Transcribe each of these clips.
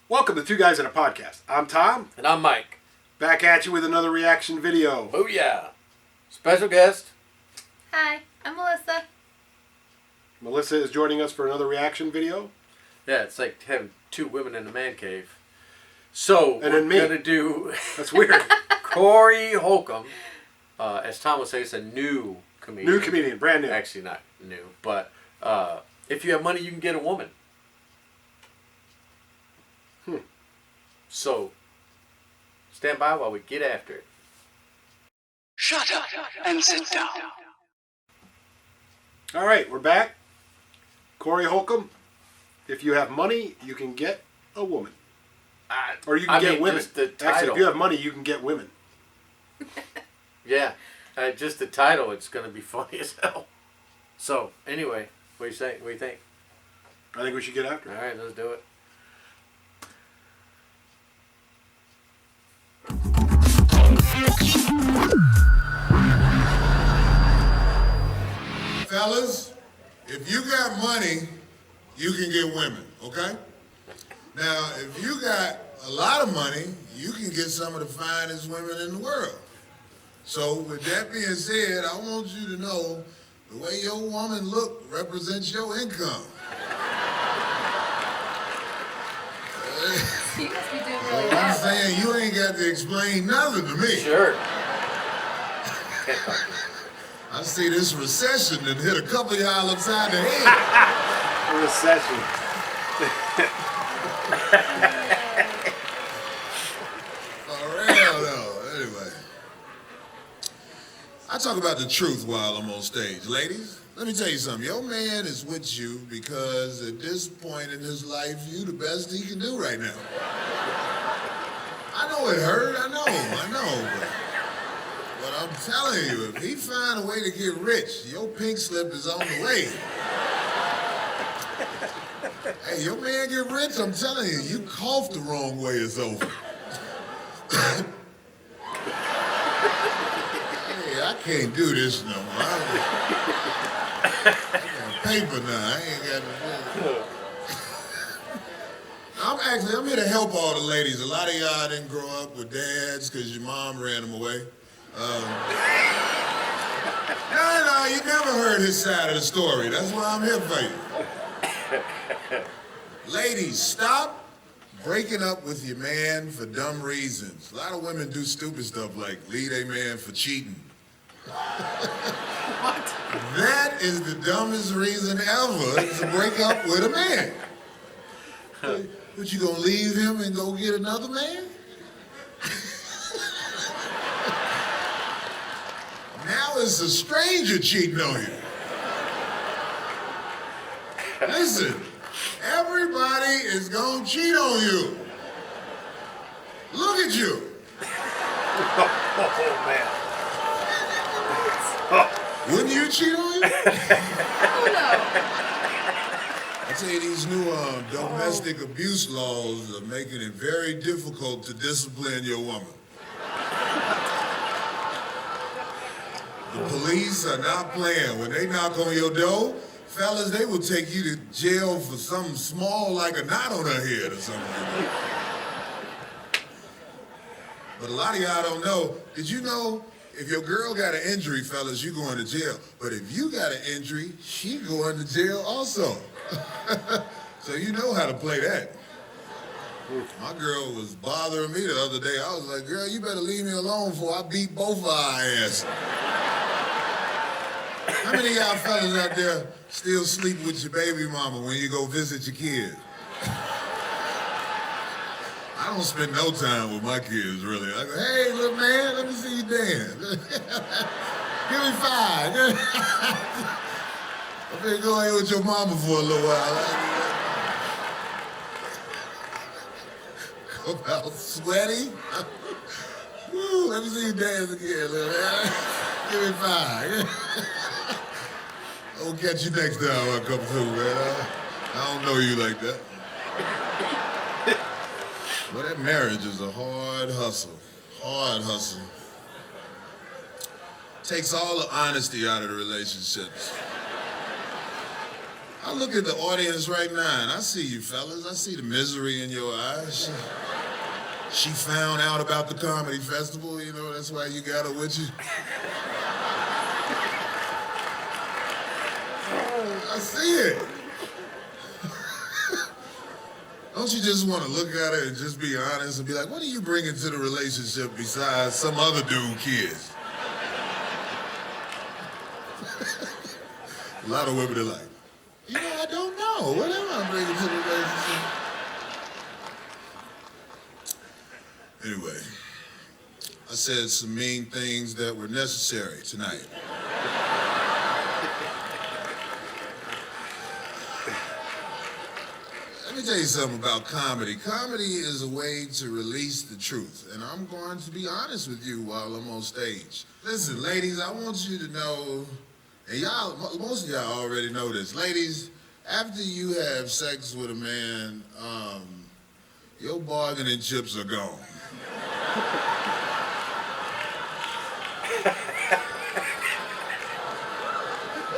Welcome to Two Guys in a Podcast. I'm Tom. And I'm Mike. Back at you with another reaction video. Oh yeah. Special guest. Hi, I'm Melissa. Melissa is joining us for another reaction video. Yeah, it's like having two women in a man cave. So, And we're then me. going to do That's weird. Corey Holcomb. As Tom would say, it's a new comedian. New comedian, brand new. Actually, not new. But if you have money, you can get a woman. So, stand by while we get after it. Shut up and sit down. All right, we're back. Corey Holcomb. If you have money, you can get a woman. Or you can get women. Just the title. Actually, if you have money, you can get women. Yeah, just the title, it's going to be funny as hell. So, anyway, what do you say? What do you think? I think we should get after All it. right, let's do it. Fellas, if you got money, you can get women, okay? Now, if you got a lot of money, you can get some of the finest women in the world. So, with that being said, I want you to know the way your woman look represents your income. You must be doing So really I'm well. saying you ain't got to explain nothing to me. Sure. Can't talk to you. I see this recession and hit a couple of y'all upside the head. Recession. For real though, anyway. I talk about the truth while I'm on stage. Ladies, let me tell you something. Your man is with you because at this point in his life, you the best he can do right now. I know it hurt, I know. But I'm telling you, if he find a way to get rich, your pink slip is on the way. Hey, your man get rich, I'm telling you, you cough the wrong way, it's over. Hey, I can't do this no more. I got paper now, I ain't got no. I'm here to help all the ladies. A lot of y'all didn't grow up with dads because your mom ran them away. No, you never heard his side of the story. That's why I'm here for you. Ladies, stop breaking up with your man for dumb reasons. A lot of women do stupid stuff like leave a man for cheating. What? That is the dumbest reason ever to break up with a man. But you gonna leave him and go get another man? Now it's a stranger cheating on you. Listen, everybody is gonna cheat on you. Look at you. Oh, man. Wouldn't you cheat on you? Oh no. I tell you, these new domestic abuse laws are making it very difficult to discipline your woman. The police are not playing. When they knock on your door, fellas, they will take you to jail for something small like a knot on her head or something like that. But a lot of y'all don't know. Did you know if your girl got an injury, fellas, you going to jail. But if you got an injury, she going to jail also. So you know how to play that. My girl was bothering me the other day. I was like, girl, you better leave me alone before I beat both of our ass. How many of y'all fellas out there still sleep with your baby mama when you go visit your kids? I don't spend no time with my kids, really. I go, hey, little man, let me see you dance. Give me 5. I'm gonna go in with your mama for a little while. Come out sweaty. Woo, let me see you dance again, little man. Give me 5. I'll catch you next time I come through, man. I don't know you like that. But that marriage is a hard hustle. Hard hustle. Takes all the honesty out of the relationships. I look at the audience right now, and I see you fellas. I see the misery in your eyes. She found out about the comedy festival, you know, that's why you got her with you. I see it. Don't you just want to look at her and just be honest and be like, what are you bringing to the relationship besides some other dude kids? A lot of women are like, you know, I don't know. What am I bringing to the relationship? Anyway, I said some mean things that were necessary tonight. Let me tell you something about comedy. Comedy is a way to release the truth, and I'm going to be honest with you while I'm on stage. Listen, ladies, I want you to know, and y'all, most of y'all already know this. Ladies, after you have sex with a man, your bargaining chips are gone.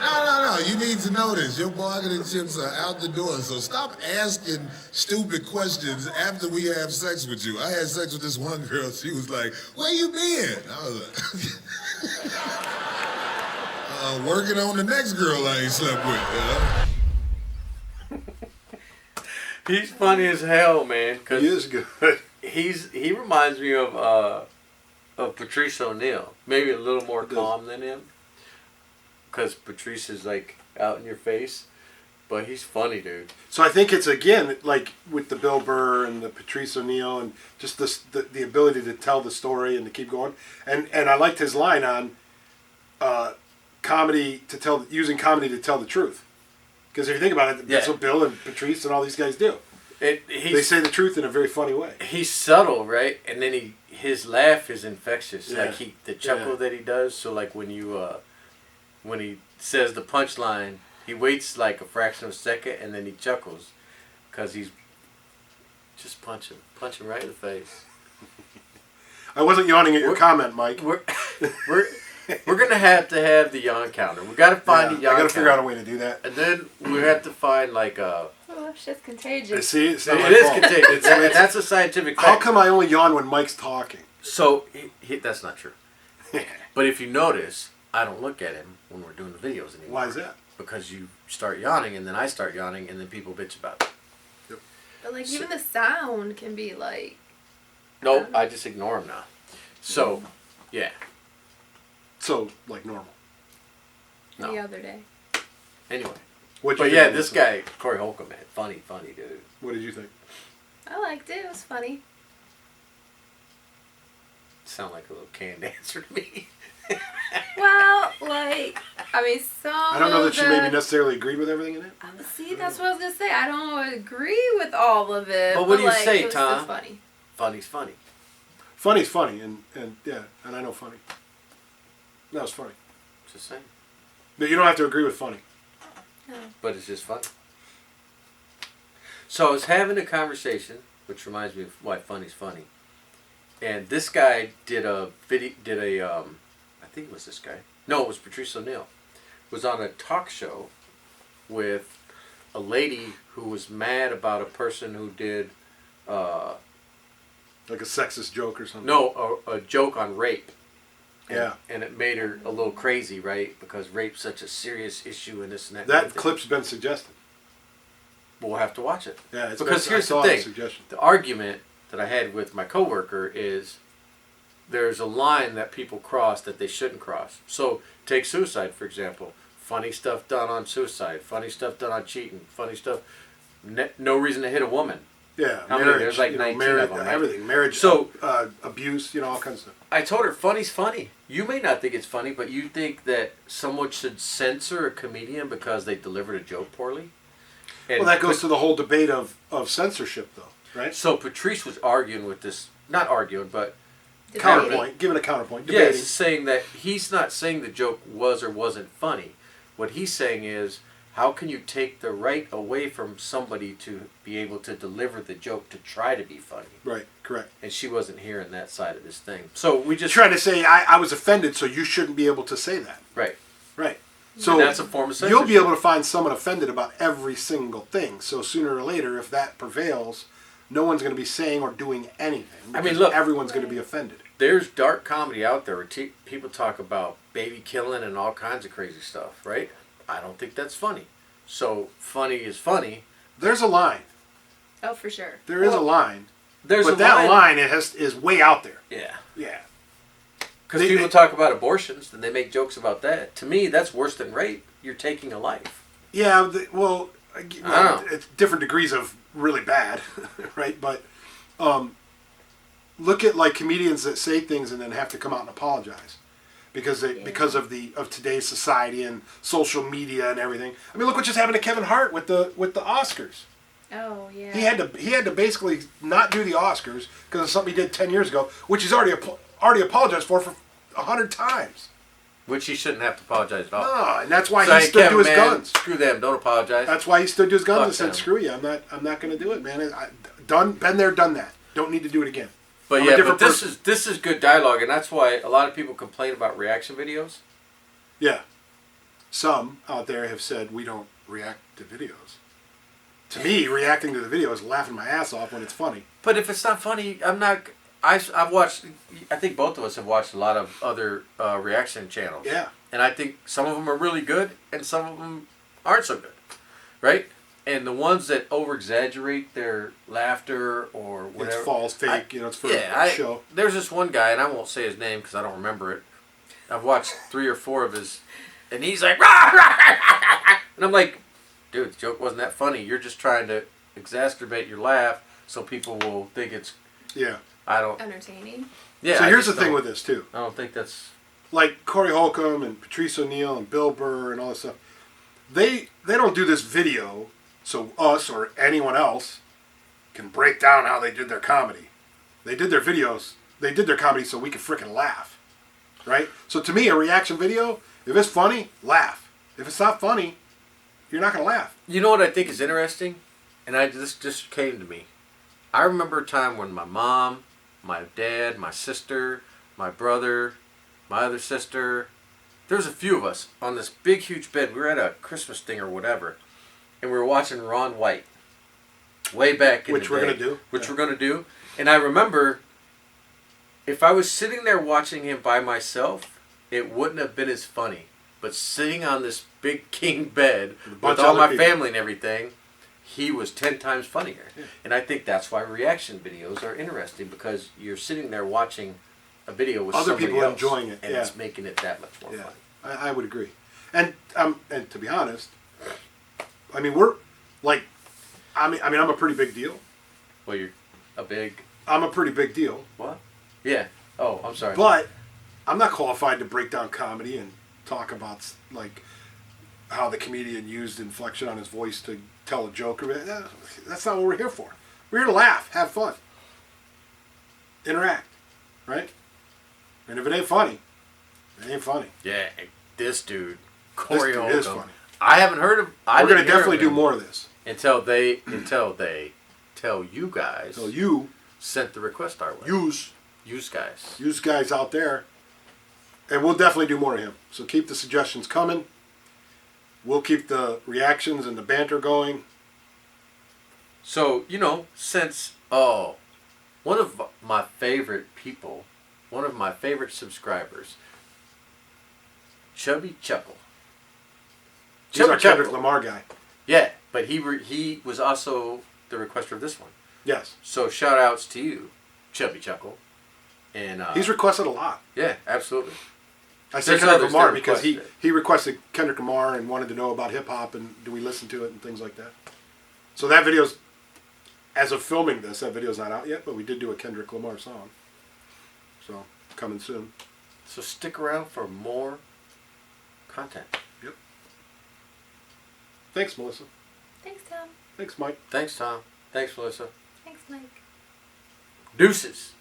No, you need to know this. Your bargaining chips are out the door, so stop asking stupid questions after we have sex with you. I had sex with this one girl. She was like, where you been? I was like, working on the next girl I ain't slept with. He's funny as hell, man. Cause He is good. he reminds me of Patrice O'Neal. Maybe a little more calm than him. Because Patrice is like out in your face, but he's funny, dude. So I think it's again like with the Bill Burr and the Patrice O'Neal and just the ability to tell the story and to keep going. And I liked his line on using comedy to tell the truth. Because if you think about it, that's what Bill and Patrice and all these guys do. They say the truth in a very funny way. He's subtle, right? And then his laugh is infectious. Yeah. Like the chuckle that he does. So like when he says the punchline, he waits like a fraction of a second and then he chuckles because he's just punching right in the face. I wasn't yawning at your comment, Mike. We're gonna have to have the yawn counter. We gotta find a yawn counter. I gotta figure out a way to do that. And then we have to find like a. Oh, it's just contagious. See, it's not It my is fault. contagious. That's a scientific fact. How come I only yawn when Mike's talking? So that's not true. But if you notice, I don't look at him when we're doing the videos anymore. Why is that? Because you start yawning and then I start yawning and then people bitch about it. Yep. But like even the sound can be like. No, I just ignore him now. So, yeah. So, like normal. No. The other day. Anyway. But yeah, this guy, Corey Holcomb, man. Funny dude. What did you think? I liked it. It was funny. Sound like a little canned answer to me. Well, like, I mean, I don't know that she maybe necessarily agreed with everything in it. See, that's what I was gonna say. I don't agree with all of it. But what do you like, say, it was still Tom? funny. Funny's funny. Funny's funny, and yeah, and I know funny. That was funny. Just saying. But you don't have to agree with funny. No. But it's just funny. So I was having a conversation, which reminds me of why funny's funny. And this guy did a video, I think it was this guy. No, it was Patrice O'Neal. Was on a talk show with a lady who was mad about a person who did Like a sexist joke or something. no, a joke on rape. Yeah. And it made her a little crazy, right? Because rape's such a serious issue and this and that. That clip's been suggested. We'll have to watch it. Yeah, it's because been, here's I saw the the thing. suggestion. The argument that I had with my coworker is there's a line that people cross that they shouldn't cross. So take suicide, for example. Funny stuff done on suicide. Funny stuff done on cheating. Funny stuff. No reason to hit a woman. Yeah, How many? marriage. There's like 19 of them, right? Everything. Marriage, So- abuse, all kinds of stuff. I told her funny's funny. You may not think it's funny, but you think that someone should censor a comedian because they delivered a joke poorly? And Well, that goes to the whole debate of censorship, though, right? So Patrice was arguing with this, not arguing, but Counterpoint, giving a counterpoint, debating. yes, saying that he's not saying the joke was or wasn't funny. What he's saying is, how can you take the right away from somebody to be able to deliver the joke to try to be funny? Right, correct. And she wasn't hearing that side of this thing. So we just Trying to say, I was offended, so you shouldn't be able to say that. right. Right. So And that's a form of you'll be censorship. able to find someone offended about every single thing. So sooner or later, if that prevails, no one's going to be saying or doing anything. I mean, because look- everyone's going to be offended. There's dark comedy out there where people talk about baby killing and all kinds of crazy stuff, right? I don't think that's funny. So funny is funny. There's a line. Oh, for sure. There is a line. There's But a that line is way out there. Yeah. Yeah. Because They- people talk about abortions and they make jokes about that. To me, that's worse than rape. You're taking a life. Yeah, know. it's different degrees of really bad, right? But look at like comedians that say things and then have to come out and apologize because of today's society and social media and everything. I mean, look what just happened to Kevin Hart with the Oscars. Oh, yeah. He had to basically not do the Oscars because of something he did 10 years ago, which he's already apologized for 100 times. Which he shouldn't have to apologize about. No, and that's why So, he hey, stood Kevin, to his man, guns. Screw them. Don't apologize. That's why he stood to his guns Fuck and said, them. "Screw you! I'm not going to do it, man. Been there, done that. Don't need to do it again." But I'm a yeah, different but person. this is good dialogue, and that's why a lot of people complain about reaction videos. Yeah, some out there have said we don't react to videos. To me, reacting to the video is laughing my ass off when it's funny. But if it's not funny, I'm not. I've watched. I think both of us have watched a lot of other reaction channels. Yeah. And I think some of them are really good, and some of them aren't so good, right? And the ones that over exaggerate their laughter or whatever, It's false, fake. It's for yeah, a show. There's this one guy, and I won't say his name because I don't remember it. I've watched 3 or 4 of his, and he's like, rah, rah, rah, rah, and I'm like, dude, the joke wasn't that funny. You're just trying to exacerbate your laugh so people will think it's. Yeah. I don't. Entertaining. Yeah. So I here's the just thing don't- with this too. I don't think that's. Like Corey Holcomb and Patrice O'Neill and Bill Burr and all this stuff. They don't do this video so us or anyone else can break down how they did their comedy. They did their videos. They did their comedy so we could freaking laugh, right? So to me, a reaction video, if it's funny, laugh. If it's not funny, you're not gonna laugh. You know what I think is interesting, and this just came to me. I remember a time when my mom, my dad, my sister, my brother, my other sister, there was a few of us on this big, huge bed. We were at a Christmas thing or whatever, and we were watching Ron White. Way back in Which the we're day. gonna do. Which Yeah. we're gonna do. And I remember, if I was sitting there watching him by myself, it wouldn't have been as funny. But sitting on this big king bed With a bunch with of all other my people. family and everything, he was 10 times funnier. Yeah. And I think that's why reaction videos are interesting, because you're sitting there watching a video with Other somebody people else, enjoying it, and yeah. it's making it that much more Yeah, fun. I would agree. And to be honest, I mean we're like, I'm a pretty big deal. Well, you're a big I'm a pretty big deal. what? Yeah. Oh, I'm sorry. But I'm not qualified to break down comedy and talk about like how the comedian used inflection on his voice to tell a joke. That's not what we're here for. We're here to laugh, have fun, interact, right? And if it ain't funny, it ain't funny. Yeah, this dude, Corey dude is Holcomb. funny. I haven't heard of. We're gonna definitely do more of this. until they tell you guys. So you sent the request our way. use guys. out there, and we'll definitely do more of him. So keep the suggestions coming. We'll keep the reactions and the banter going. So since one of my favorite people, one of my favorite subscribers, Chubby Chuckle. He's our Chubby Kendrick Chuckle. Lamar guy. Yeah, but he was also the requester of this one. Yes, So shout outs to you, Chubby Chuckle. And he's requested a lot. yeah, absolutely. I say There's Kendrick others Lamar that because requested he requested Kendrick Lamar and wanted to know about hip hop and do we listen to it and things like that. So that video's, as of filming this, that video's not out yet, but we did do a Kendrick Lamar song. So coming soon. So stick around for more content. Yep. Thanks, Melissa. Thanks, Tom. Thanks, Mike. Thanks, Tom. Thanks, Melissa. Thanks, Mike. Deuces.